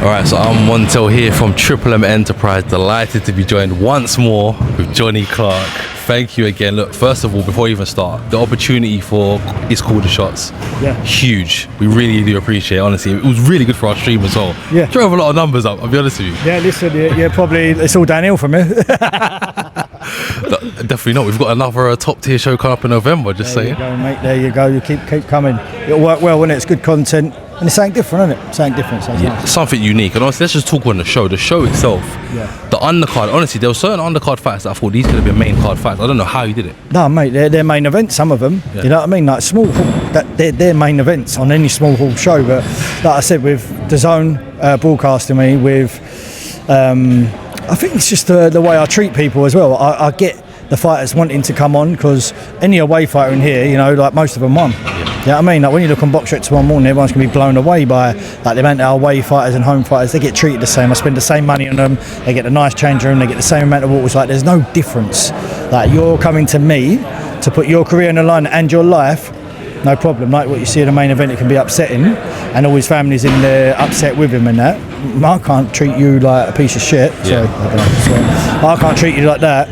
Alright, so I'm Montel here from Triple M Enterprise, delighted to be joined once more with Johnny Clark. Thank you again. Look, first of all, before we even start, the opportunity for It's Called The Shots, huge. We really do appreciate it, honestly. It was really good for our stream as well. Yeah. Drove a lot of numbers up, I'll be honest with you. Yeah, listen, probably it's all downhill from here. Definitely not. We've got another top tier show coming up in November, just saying. There you go, mate. There you go. You keep coming. It'll work well, won't it? It's good content. And it's something different, isn't it? Something different. Nice. Something unique. And honestly, let's just talk on the show. The show itself, the undercard. Honestly, there were certain undercard fights that I thought these could have been main card fights. I don't know how you did it. No, mate, they're main events, some of them. Yeah. You know what I mean? Like small hall, they're main events on any small hall show. But like I said, with DAZN broadcasting me, with I think it's just the way I treat people as well. I get the fighters wanting to come on because any away fighter in here, you know, like most of them won. You know what I mean? Like when you look on Box Rec tomorrow morning, everyone's going to be blown away by like the amount of away fighters and home fighters. They get treated the same. I spend the same money on them. They get a nice change room. They get the same amount of water. It's like there's no difference. Like you're coming to me to put your career on the line and your life. No problem. Like what you see in the main event, it can be upsetting, and all his family's in there upset with him and that. I can't treat you like a piece of shit. Yeah. I can't treat you like that,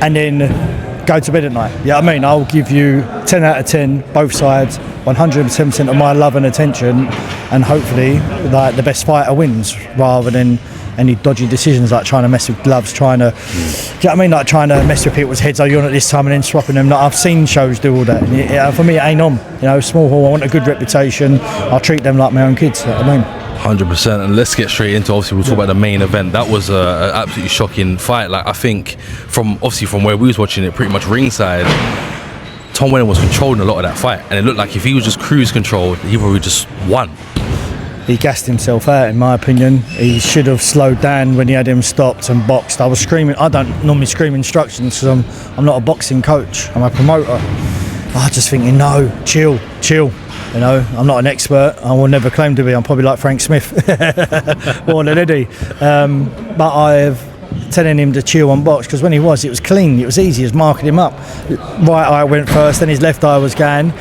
and then go to bed at night. Yeah, I mean, I'll give you 10 out of 10, both sides, 110% of my love and attention, and hopefully, like the best fighter wins, rather than any dodgy decisions like trying to mess with gloves, trying to, do you know what I mean? Like trying to mess with people's heads. Oh, you're not this time, and then swapping them. Like, I've seen shows do all that. And for me, it ain't on. You know, small hall. I want a good reputation. I'll treat them like my own kids. You know what I mean? 100%. And let's get straight into, obviously we'll talk about the main event. That was an absolutely shocking fight. Like I think from where we was watching it, pretty much ringside, Tom Wenham was controlling a lot of that fight, and it looked like if he was just cruise controlled, he probably just won. He gassed himself out, in my opinion. He should have slowed down when he had him stopped and boxed. I was screaming. I don't normally scream instructions because I'm not a boxing coach. I'm a promoter. I was just thinking, no, chill. You know, I'm not an expert. I will never claim to be. I'm probably like Frank Smith more than Eddie. But I've telling him to chill on box because when it was clean. It was easy. It was marking him up. Right eye went first, then his left eye was going.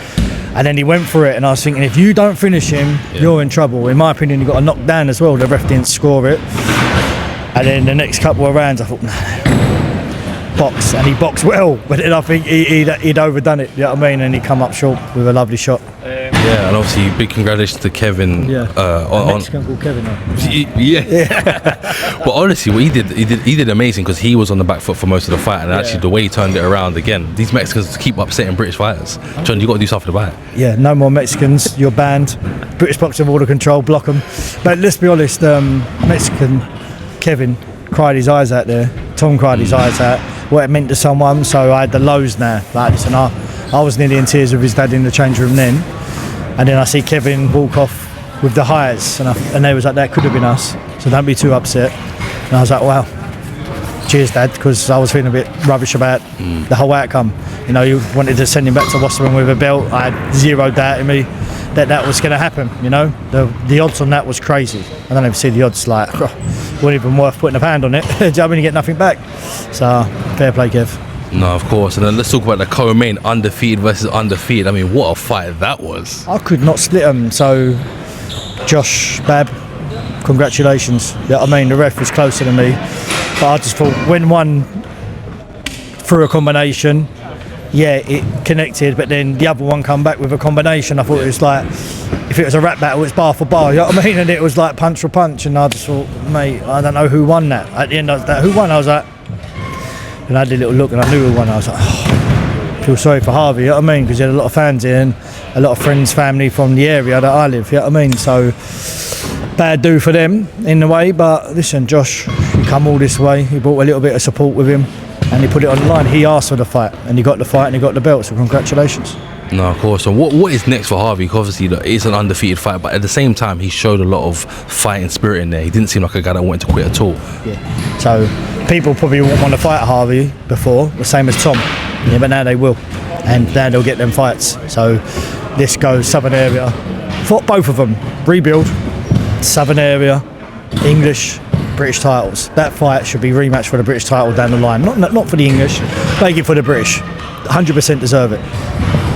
And then he went for it, and I was thinking, if you don't finish him, you're in trouble. In my opinion, he got a knock down as well. The ref didn't score it. And then the next couple of rounds, I thought, box, and he boxed well. But then I think he'd overdone it. You know what I mean? And he come up short with a lovely shot. Yeah, and obviously big congratulations to Kevin. A Mexican called Kevin. But honestly, what he did amazing because he was on the back foot for most of the fight, and actually the way he turned it around again. These Mexicans keep upsetting British fighters. John, you got to do something about it. Yeah, no more Mexicans. You're banned. British boxing order control, block them. But let's be honest, Mexican Kevin cried his eyes out there. Tom cried his eyes out. What it meant to someone. So I had the lows now. Like this, and I was nearly in tears with his dad in the change room then. And then I see Kevin walk off with the highs, and they was like, that could have been us, so don't be too upset. And I was like, wow, cheers Dad, because I was feeling a bit rubbish about the whole outcome. You know, you wanted to send him back to Wasserman with a belt. I had zero doubt in me that was going to happen. You know, the odds on that was crazy. I don't ever see the odds like, wasn't even worth putting a pound on it. Do you know what I mean? You get nothing back. So fair play, Kev. No, of course. And then let's talk about the co-main, undefeated versus undefeated. I mean, what a fight that was. I could not split them. So, Josh, Bab, congratulations. Yeah, I mean, the ref was closer than me. But I just thought when one threw a combination, it connected. But then the other one come back with a combination. I thought it was like, if it was a rap battle, it's bar for bar. You know what I mean? And it was like punch for punch. And I just thought, mate, I don't know who won that. At the end of that, who won? I was like, and I did a little look and I knew who won. I was like, I feel sorry for Harvey, you know what I mean? Because he had a lot of fans here and a lot of friends, family from the area that I live, you know what I mean? So, bad do for them in a way, but listen, Josh, he come all this way, he brought a little bit of support with him and he put it on the line. He asked for the fight and he got the fight and he got the belt, so congratulations. No, of course. So what is next for Harvey? Obviously, look, it's an undefeated fight, but at the same time, he showed a lot of fighting spirit in there. He didn't seem like a guy that wanted to quit at all. Yeah. So people probably won't want to fight Harvey before, the same as Tom. Yeah, but now they will, and now they'll get them fights. So this goes Southern area for both of them. Rebuild, Southern area, English, British titles. That fight should be rematched for the British title down the line. Not for the English, make it for the British. 100% deserve it.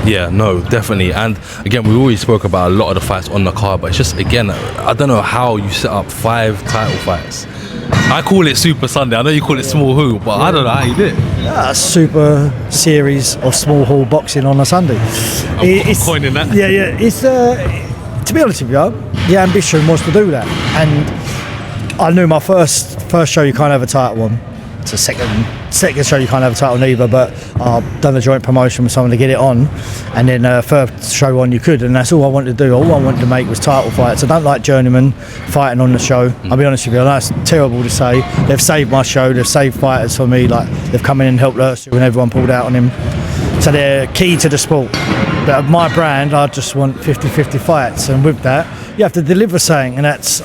Yeah, no, definitely. And again, we always spoke about a lot of the fights on the card, but it's just, again, I don't know how you set up 5 title fights. I call it Super Sunday. I know you call it Small Hall, but I don't know how you did it. Super series of small hall boxing on a Sunday. I'm coining that. Yeah, it's to be honest with you, the ambition was to do that, and I knew my first show you can't have a title on. It's a second show you can't have a title either, but I've done a joint promotion with someone to get it on, and then first show on you could, and that's all I wanted to do. All I wanted to make was title fights. I don't like journeyman fighting on the show. I'll be honest with you, that's terrible to say. They've saved my show, they've saved fighters for me, like they've come in and helped Ursu when everyone pulled out on him. So they're key to the sport. But my brand, I just want 50-50 fights, and with that, you have to deliver something, and that's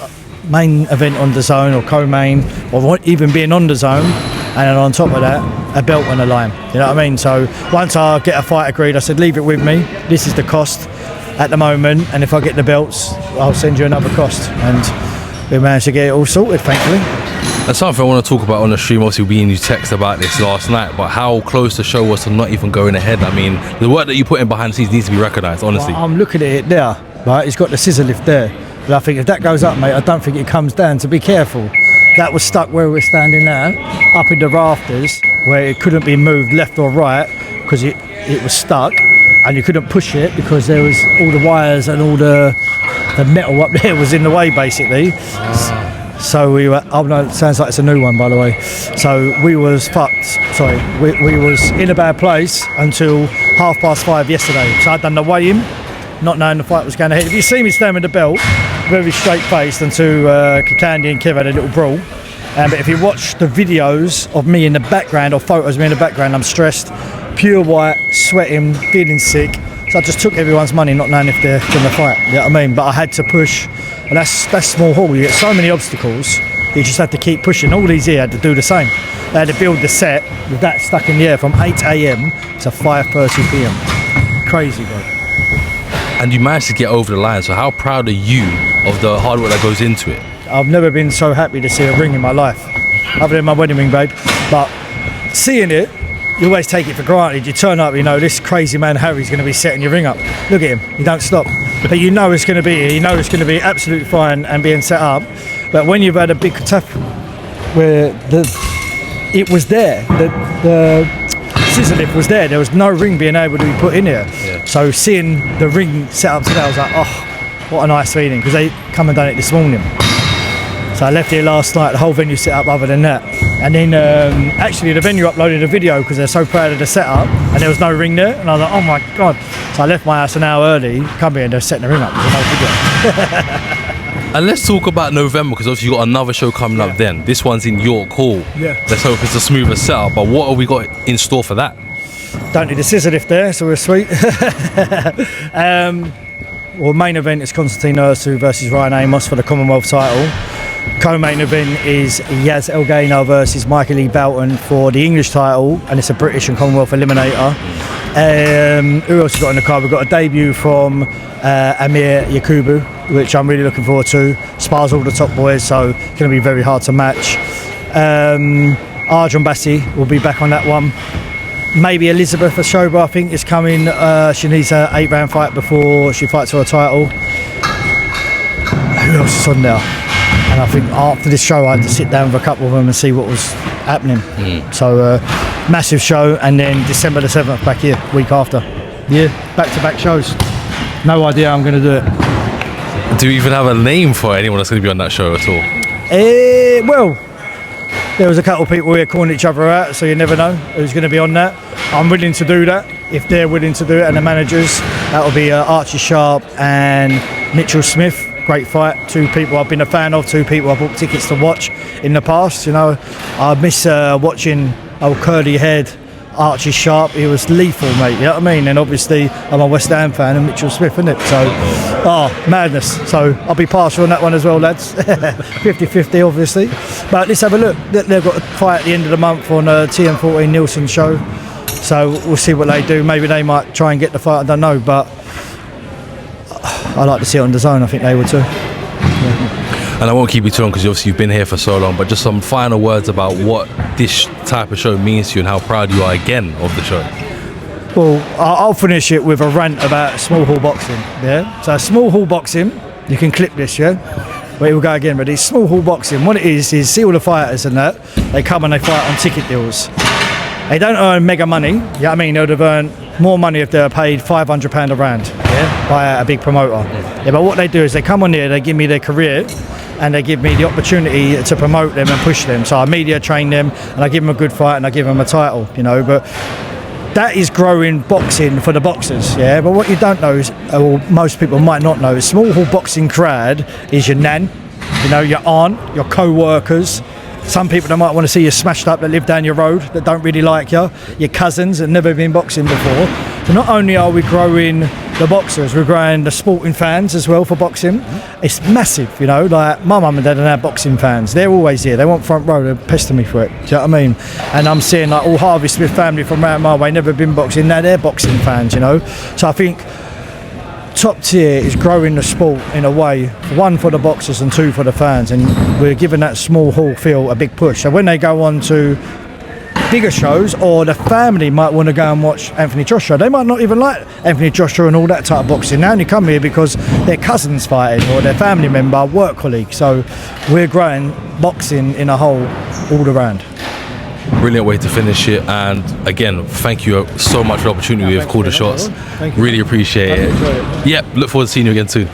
main event on the zone or co-main, or even being on the zone, and then on top of that, a belt on the line. You know what I mean? So once I get a fight agreed, I said, leave it with me. This is the cost at the moment, and if I get the belts, I'll send you another cost. And we managed to get it all sorted, thankfully. That's something I want to talk about on the stream. Obviously, we you text about this last night, but how close the show was to not even going ahead. I mean, the work that you put in behind the scenes needs to be recognised, honestly. Well, I'm looking at it there, right? It's got the scissor lift there. But I think if that goes up, mate, I don't think it comes down, so be careful. That was stuck where we're standing now, up in the rafters, where it couldn't be moved left or right, because it was stuck, and you couldn't push it because there was all the wires and all the metal up there was in the way, basically. So we were, oh no, it sounds like it's a new one, by the way. So we was fucked, sorry, we was in a bad place until 5:30 yesterday. So I'd done the weigh-in, not knowing the fight was going ahead. If you see me standing with the belt, very straight-faced, until Candy and Kev had a little brawl. But if you watch the videos of me in the background, or photos of me in the background, I'm stressed, pure white, sweating, feeling sick. So I just took everyone's money, not knowing if they're going to fight. You know what I mean? But I had to push, and that's Small Hall. You get so many obstacles, you just had to keep pushing. All these here had to do the same. They had to build the set with that stuck in the air from 8 a.m. to 5:30 p.m. Crazy, bro. And you managed to get over the line, so how proud are you of the hard work that goes into it? I've never been so happy to see a ring in my life, other than my wedding ring, babe. But seeing it, you always take it for granted. You turn up, you know, this crazy man Harry's going to be setting your ring up. Look at him, you don't stop. But you know it's going to be here, you know it's going to be absolutely fine and being set up. But when you've had a big tough, where it was there, the scissor lift was there was no ring being able to be put in here. Yeah. So seeing the ring set up today, I was like, oh, what a nice feeling, because they come and done it this morning. So I left here last night, the whole venue set up other than that. And then actually the venue uploaded a video because they're so proud of the setup, and there was no ring there, and I was like, oh my God. So I left my house an hour early, come here and they're setting the ring up. There's no video. And let's talk about November, because obviously you got another show coming up then. This one's in York Hall. Yeah. Let's hope it's a smoother setup, but what have we got in store for that? Don't need a scissor lift there, so we're sweet. Well, main event is Konstantin Ursu versus Ryan Amos for the Commonwealth title. Co-main event is Yaz Elgaino versus Michael E. Belton for the English title, and it's a British and Commonwealth eliminator. Who else has got in the card? We've got a debut from Amir Yakubu, which I'm really looking forward to. Spars all the top boys, so it's going to be very hard to match. Arjun Bassi will be back on that one. Maybe Elizabeth Ashoba, I think, is coming. She needs an 8-round fight before she fights for a title. Who else is on there? And I think after this show I had to sit down with a couple of them and see what was happening. So massive show, and then December the 7th back here, week after. Yeah, back-to-back shows. No idea how I'm going to do it. Do you even have a name for anyone that's going to be on that show at all? Well, there was a couple of people here calling each other out, so you never know who's going to be on that. I'm willing to do that if they're willing to do it, and the managers. That will be Archie Sharp and Mitchell Smith. Great fight. 2 people I've been a fan of, 2 people I bought tickets to watch in the past. You know, I miss watching old curly-haired Archie Sharp. He was lethal, mate. You know what I mean? And obviously, I'm a West Ham fan, and Mitchell Smith, isn't it? So, madness. So I'll be partial on that one as well, lads. 50-50, obviously. But let's have a look. They've got a fight at the end of the month on TM14 Nielsen show. So we'll see what they do. Maybe they might try and get the fight. I don't know, but I like to see it on the zone. I think they would too. Yeah. And I won't keep you too long, because obviously you've been here for so long, but just some final words about what this type of show means to you and how proud you are again of the show. Well, I'll finish it with a rant about small hall boxing. Yeah. So small hall boxing, you can clip this, yeah. Wait, we'll go again. But it's small hall boxing. What it is see all the fighters and that they come and they fight on ticket deals. They don't earn mega money. Yeah, you know I mean, they'd have earned more money if they were paid £500 a round. Yeah. By a big promoter. Yeah. But what they do is they come on here, they give me their career, and they give me the opportunity to promote them and push them. So I media train them, and I give them a good fight, and I give them a title. You know, but that is growing boxing for the boxers, yeah. But what you don't know is, or most people might not know, is small hall boxing crowd is your nan, you know, your aunt, your co-workers. Some people that might want to see you smashed up that live down your road that don't really like you, your cousins that never been boxing before. So not only are we growing the boxers, we're growing the sporting fans as well for boxing. It's massive, you know, like my mum and dad are now boxing fans. They're always here, they want front row, they're pestering me for it, do you know what I mean? And I'm seeing like all Harvey Smith family from around my way, never been boxing, now they're boxing fans, you know. So I think Top Tier is growing the sport in a way, one for the boxers and two for the fans, and we're giving that small hall feel a big push. So when they go on to bigger shows, or the family might want to go and watch Anthony Joshua, they might not even like Anthony Joshua and all that type of boxing. They only come here because their cousin's fighting or their family member, work colleague. So we're growing boxing in a whole all around. Brilliant way to finish it, and again, thank you so much for the opportunity of Call the Shots. Really appreciate it. Yep, look forward to seeing you again soon.